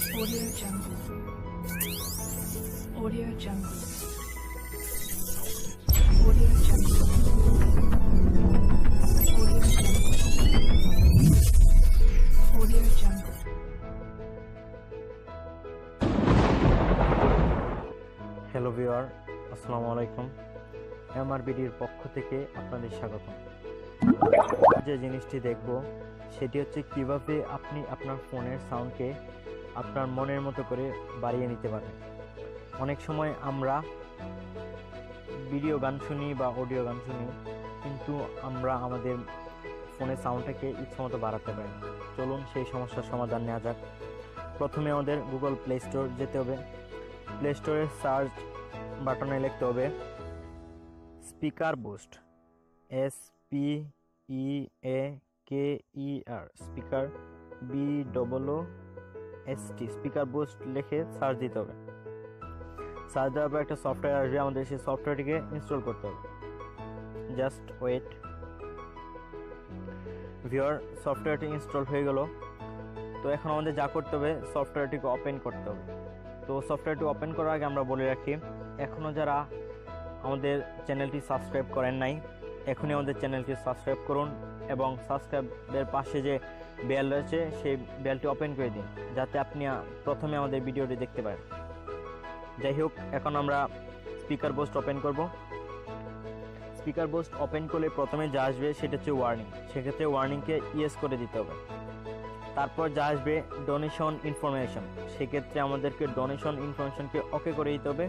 Audio Jungle. Audio Jungle. Audio Jungle. Audio Jungle. Audio Jungle. Hello viewer, আসসালামু আলাইকুম। এমআরবিডির পক্ষ থেকে আপনাদের স্বাগত। যে জিনিসটি দেখব সেটি হচ্ছে কিভাবে আপনি আপনার ফোনের সাউন্ডকে আপনার মনের মতো করে বাড়িয়ে নিতে পারেন। অনেক সময় আমরা ভিডিও গান শুনি বা অডিও গান শুনি, কিন্তু আমরা আমাদের ফোনের সাউন্ডটাকে ইচ্ছামতো বাড়াতে পারি। চলুন সেই সমস্যার সমাধান নেওয়া যাক। প্রথমে আমাদের গুগল প্লে স্টোর যেতে হবে। প্লে স্টোরের সার্চ বাটনে লিখতে হবে speaker boost, SPEAKER, speaker BOOST, speaker boost লিখে সার্চ দিতে হবে। সার্চ দেওয়ার পর একটা সফটওয়্যার আসবে, আমাদের সেই সফটওয়্যারটিকে ইনস্টল করতে হবে। Just wait. ভিউয়ার, সফটওয়্যারটি ইনস্টল হয়ে গেল। তো এখন আমাদের যা করতে হবে, সফটওয়্যারটিকে ওপেন করতে হবে। তো সফটওয়্যারটি ওপেন করার আগে আমরা বলে রাখি, এখনও যারা আমাদের চ্যানেলটি সাবস্ক্রাইব করেন নাই, এখনই আমাদের চ্যানেলটি সাবস্ক্রাইব করুন এবং সাবস্ক্রাইবের পাশে যে বেল রয়েছে সেই বেলটি ওপেন করে দিন, যাতে আপনি প্রথমে আমাদের ভিডিওটি দেখতে পারেন। যাই হোক, এখন আমরা স্পিকার বুস্ট ওপেন করব। স্পিকার বুস্ট ওপেন করলে প্রথমে যা আসবে সেটা হচ্ছে ওয়ার্নিং। সেক্ষেত্রে ওয়ার্নিংকে ইয়েস করে দিতে হবে। তারপর যা আসবে ডোনেশন ইনফরমেশন, সেক্ষেত্রে আমাদেরকে ডোনেশন ইনফরমেশনকে ওকে করে দিতে হবে।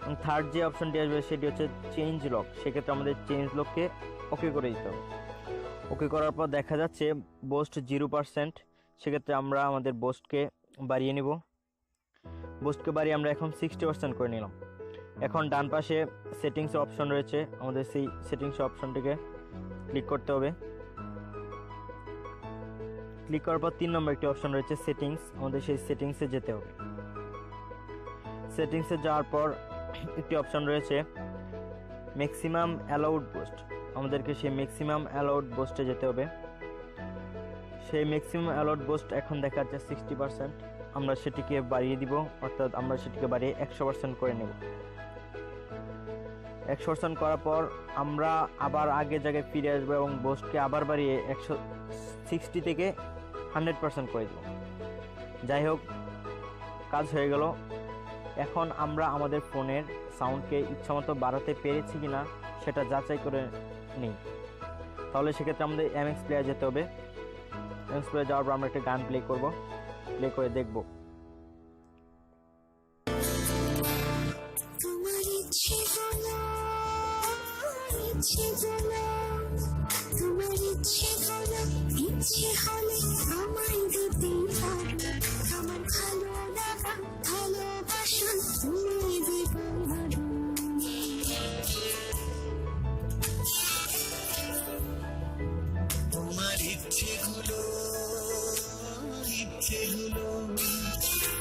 এবং থার্ড যে অপশনটি আসবে সেটি হচ্ছে চেঞ্জ লক, সেক্ষেত্রে আমাদের চেঞ্জ লককে ওকে করে দিতে হবে। ওকে করার পর দেখা যাচ্ছে বুস্ট 0%, সেক্ষেত্রে আমরা আমাদের বুস্টকে বাড়িয়ে নিব। বুস্টকে বাড়িয়ে আমরা এখন 60% করে নিলাম। এখন ডান পাশে সেটিংস অপশন রয়েছে, আমাদের সেই সেটিংস অপশনটিকে ক্লিক করতে হবে। ক্লিক করার পর 3 নম্বর একটি অপশন রয়েছে সেটিংস, আমাদের সেই সেটিংসে যেতে হবে। সেটিংসে যাওয়ার পর একটি অপশন রয়েছে ম্যাক্সিমাম অ্যালাউড বুস্ট, আমাদেরকে সেই ম্যাক্সিমাম অ্যালাউড বুস্টে যেতে হবে। সেই ম্যাক্সিমাম অ্যালাউড বুস্ট এখন দেখা যাচ্ছে 60%, আমরা সেটিকে বাড়িয়ে দিব, অর্থাৎ আমরা সেটিকে বাড়িয়ে 100% করে নেব। 100% করার পর আমরা আবার আগের জায়গায় ফিরে আসবো এবং বুস্টকে আবার বাড়িয়ে 160 থেকে 100% করে দেব। যাই হোক, কাজ হয়ে গেল। এখন আমরা আমাদের ফোনের সাউন্ডকে ইচ্ছামতো বাড়াতে পেরেছি কিনা সেটা যাচাই করে নিই। তাহলে সেক্ষেত্রে আমাদের MX প্লেয়ার যেতে হবে। MX প্লেয়ার যাওয়ার পর আমরা একটা গান প্লে করব, প্লে করে দেখব। তোমার ইচ্ছেগুলো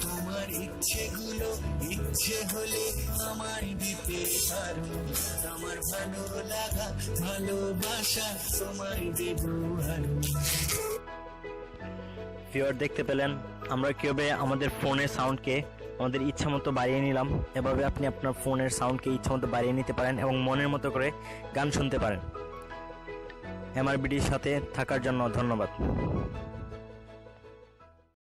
তোমার ইচ্ছেগুলো ইচ্ছে হলে আমায় দিতে পারো। আমার ভালো লাগা ভালোবাসা তোমায় দেব আরো। ভিউয়ার, দেখতে পেলেন আমরা কিভাবে আমাদের ফোনের সাউন্ডকে আমাদের ইচ্ছা মতো বাড়িয়ে নিলাম। এভাবে আপনি আপনার ফোনের সাউন্ডকে ইচ্ছা মতো বাড়িয়ে নিতে পারেন এবং মনের মতো করে গান শুনতে পারেন। এমআরবিডির সাথে থাকার জন্য ধন্যবাদ।